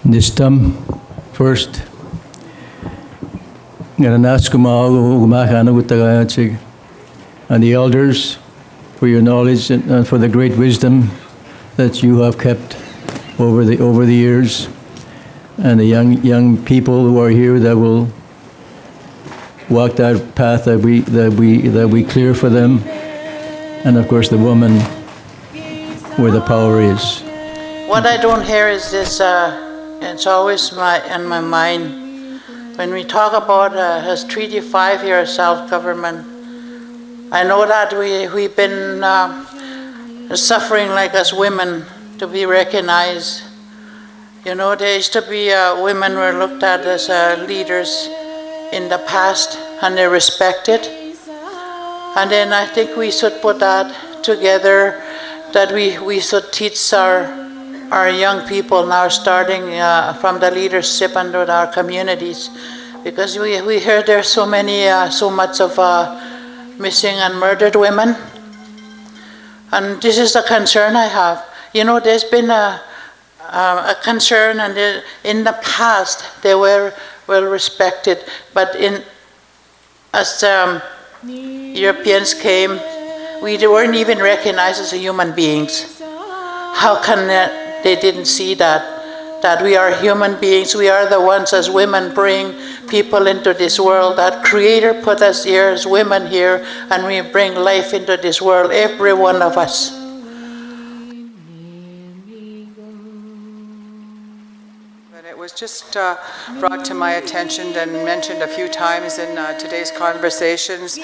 This time, first, and the elders for your knowledge and for the great wisdom that you have kept over the years, and the young people who are here that will walk that path that we clear for them, and of course the woman where the power is. What I don't hear is this. It's always in my mind when we talk about as Treaty 5 here, self-government. I know that we've been suffering like as women to be recognized. You know, there used to be women were looked at as leaders in the past, and they're respected. And then I think we should put that together, that we should teach our young people now, starting from the leadership and with our communities, because we hear there's so much of missing and murdered women, and this is the concern I have. You know, there's been a concern, and in the past they were well respected, but as Europeans came, we weren't even recognized as human beings. How can they didn't see that we are human beings? We are the ones as women bring people into this world. That Creator put us here as women here, and we bring life into this world, every one of us. But it was just brought to my attention and mentioned a few times in today's conversations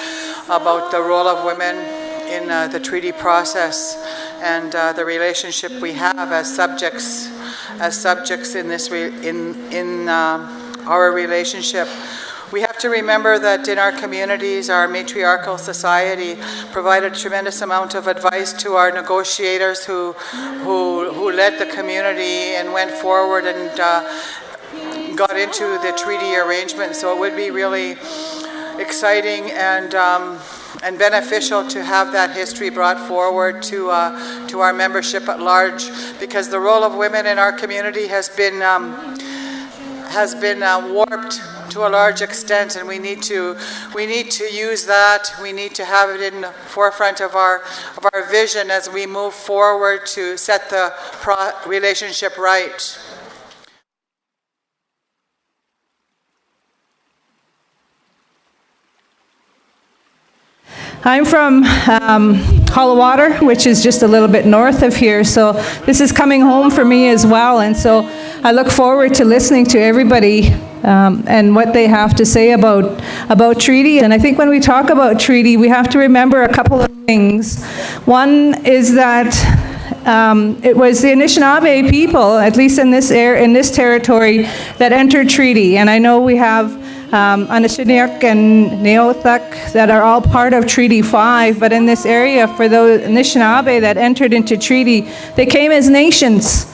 about the role of women in the treaty process, and the relationship we have as subjects in this in our relationship. We have to remember that in our communities, our matriarchal society provided a tremendous amount of advice to our negotiators who led the community and went forward and got into the treaty arrangement. So it would be really exciting and beneficial to have that history brought forward to our membership at large, because the role of women in our community has been warped to a large extent, and we need to use that. We need to have it in the forefront of our vision as we move forward to set the relationship right. I'm from Hollow Water, which is just a little bit north of here, so this is coming home for me as well, and so I look forward to listening to everybody and what they have to say about treaty. And I think when we talk about treaty, we have to remember a couple of things. One is that it was the Anishinaabe people, at least in this territory, that entered treaty, and I know we have Anishinaabeg and Neothak that are all part of Treaty 5, but in this area, for those Anishinaabe that entered into treaty, they came as nations.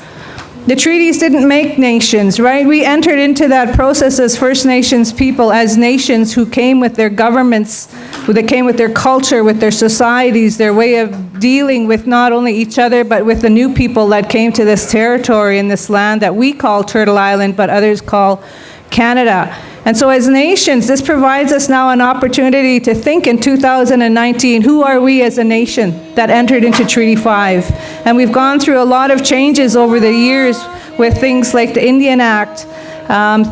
The treaties didn't make nations, right? We entered into that process as First Nations people, as nations who came with their governments, they came with their culture, with their societies, their way of dealing with not only each other, but with the new people that came to this territory and this land that we call Turtle Island, but others call Canada. And so as nations, this provides us now an opportunity to think in 2019, who are we as a nation that entered into Treaty 5? And we've gone through a lot of changes over the years with things like the Indian Act,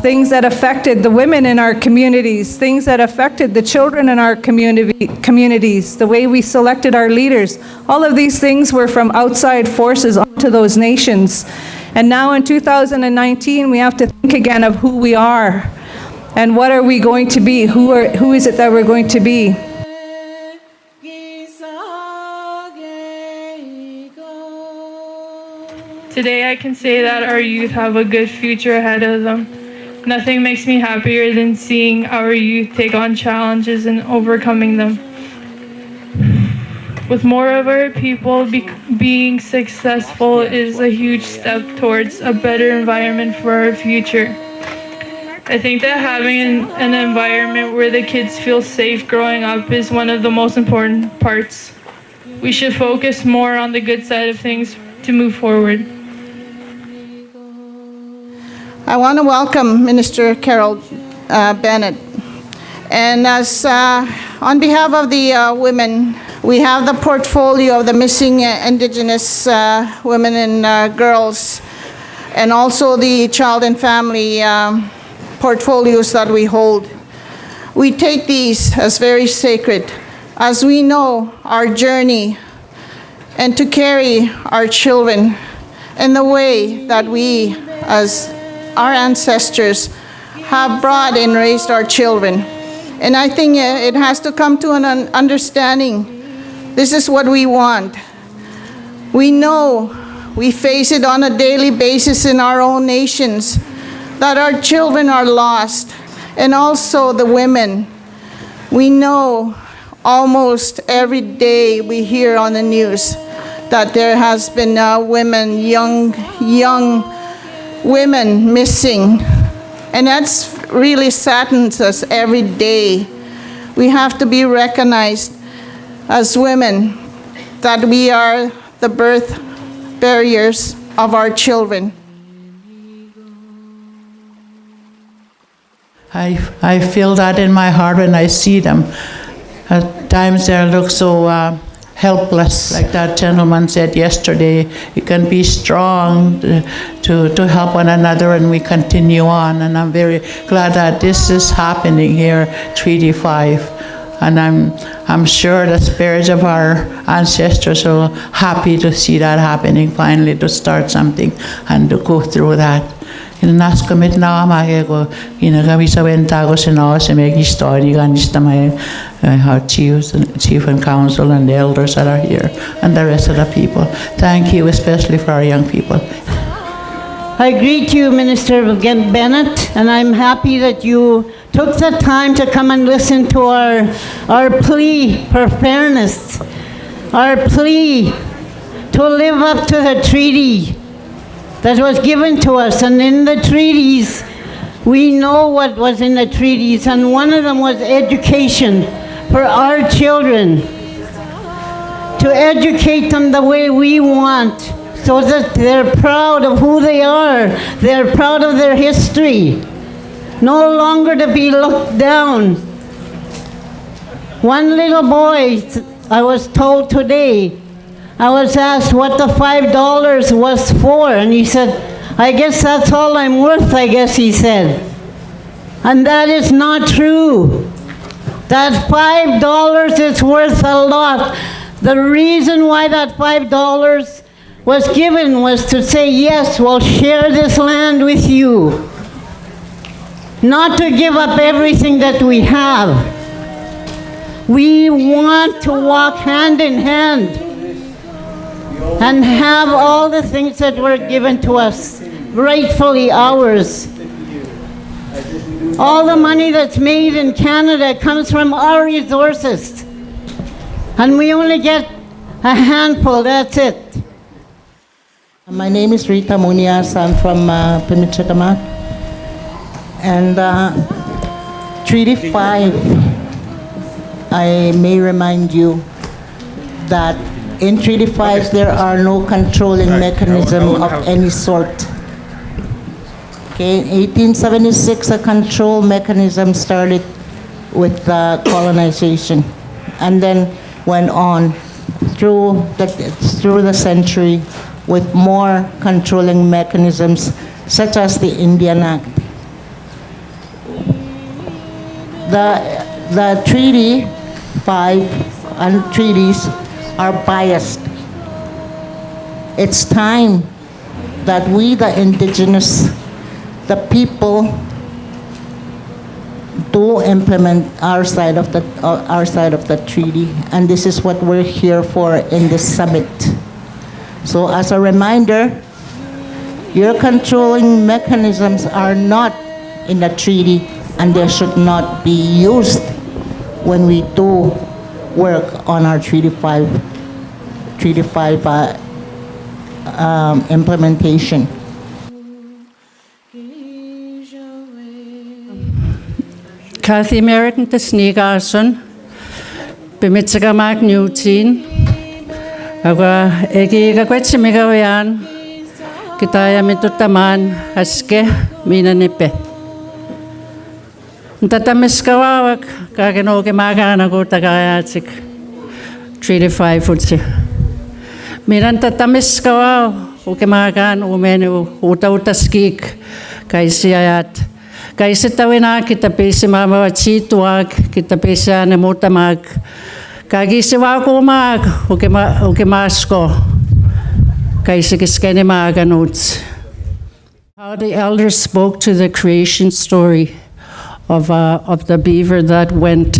things that affected the women in our communities, things that affected the children in our communities, the way we selected our leaders. All of these things were from outside forces onto those nations. And now in 2019, we have to think again of who we are. And what are we going to be? Who is it that we're going to be? Today I can say that our youth have a good future ahead of them. Nothing makes me happier than seeing our youth take on challenges and overcoming them. With more of our people being successful is a huge step towards a better environment for our future. I think that having an environment where the kids feel safe growing up is one of the most important parts. We should focus more on the good side of things to move forward. I want to welcome Minister Carol Bennett. And as on behalf of the women, we have the portfolio of the missing Indigenous women and girls, and also the child and family portfolios that we hold. We take these as very sacred, as we know our journey and to carry our children in the way that we, as our ancestors, have brought and raised our children. And I think it has to come to an understanding. This is what we want. We know, we face it on a daily basis in our own nations, that our children are lost, and also the women. We know almost every day we hear on the news that there has been women, young women missing. And that's really saddens us every day. We have to be recognized as women, that we are the birth barriers of our children. I feel that in my heart when I see them. At times they look so helpless. Like that gentleman said yesterday, you can be strong to help one another, and we continue on. And I'm very glad that this is happening here, Treaty 5. And I'm sure the spirits of our ancestors are happy to see that happening finally, to start something and to go through that. Nas commit na ko kami sa wenta ko sino sa may story ganista may chief and council and the elders that are here and the rest of the people. Thank you, especially for our young people. I greet you, Minister Bennett, and I'm happy that you took the time to come and listen to our plea for fairness, our plea to live up to the treaty that was given to us. And in the treaties, we know what was in the treaties, and one of them was education for our children, to educate them the way we want, so that they're proud of who they are, they're proud of their history, no longer to be looked down. One little boy, I was told today, I was asked what the $5 was for, and he said, I guess that's all I'm worth, I guess he said. And that is not true. That $5 is worth a lot. The reason why that $5 was given was to say, yes, we'll share this land with you. Not to give up everything that we have. We want to walk hand in hand and have all the things that were given to us, rightfully ours. All the money that's made in Canada comes from our resources. And we only get a handful, that's it. My name is Rita Munias. I'm from Pimichikamak. And Treaty 5, I may remind you that in Treaty 5 there are no controlling mechanism of any sort. Okay, in 1876 a control mechanism started with colonization, and then went on through the century with more controlling mechanisms, such as the Indian Act. The Treaty 5 and treaties are biased. It's time that we, the indigenous, the people, do implement our side of the treaty, and this is what we're here for in this summit. So as a reminder, your controlling mechanisms are not in the treaty, and they should not be used when we do work on our Treaty 5 implementation. Kathy American Tesnigarson, Bimitsagamak Newtin, Egi Gagwetimigayan, Kita yamitu taman aske minanipe. Tatamis kawawak kakenoke makana ko tagayatsik. 3-5 futsi. Miran tatamis kawaw uke makan umeni uta-utaskik kaisi ayat. Kaisi tawina kita pesi mama chituak kita pesi ane mutamag. Kagisi wakumag uke masko. Kaisi kiskene maganuts. How the elders spoke to the creation story of the beaver that went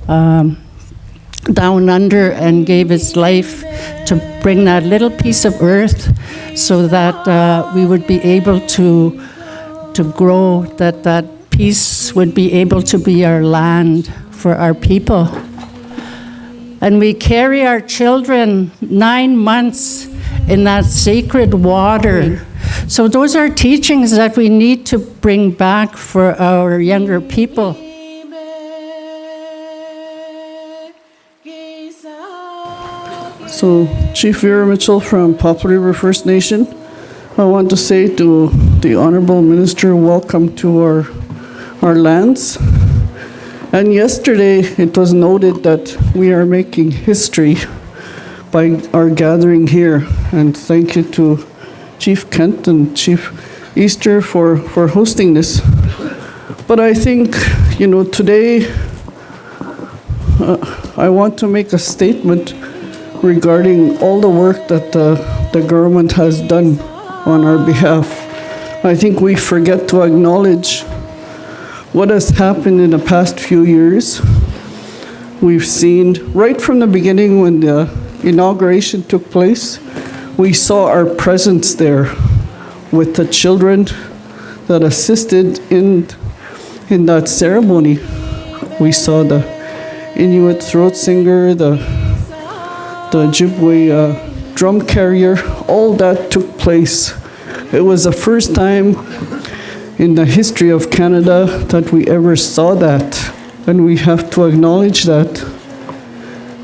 down under and gave its life to bring that little piece of earth so that we would be able to grow, that piece would be able to be our land for our people. And we carry our children 9 months in that sacred water. So those are teachings that we need to bring back for our younger people. So, Chief Vera Mitchell from Poplar River First Nation, I want to say to the Honorable Minister, welcome to our lands. And yesterday it was noted that we are making history by our gathering here. And thank you to Chief Kent and Chief Easter for hosting this. But I think, today I want to make a statement regarding all the work that the government has done on our behalf. I think we forget to acknowledge what has happened in the past few years. We've seen right from the beginning when the inauguration took place, we saw our presence there with the children that assisted in that ceremony. We saw the Inuit throat singer, the Ojibwe drum carrier, all that took place. It was the first time in the history of Canada that we ever saw that, and we have to acknowledge that.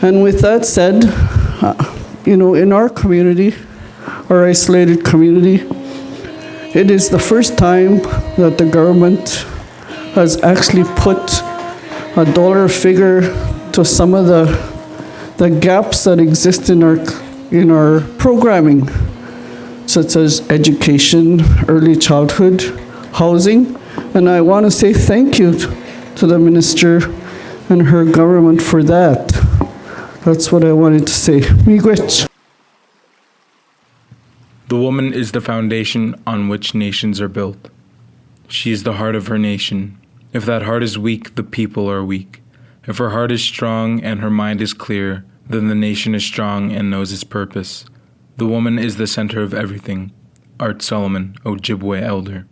And with that said, in our community, our isolated community, it is the first time that the government has actually put a dollar figure to some of the gaps that exist in our programming, such as education, early childhood, housing. And I want to say thank you to the minister and her government for that. That's what I wanted to say. Miigwech. The woman is the foundation on which nations are built. She is the heart of her nation. If that heart is weak, the people are weak. If her heart is strong and her mind is clear, then the nation is strong and knows its purpose. The woman is the center of everything. Art Solomon, Ojibwe Elder.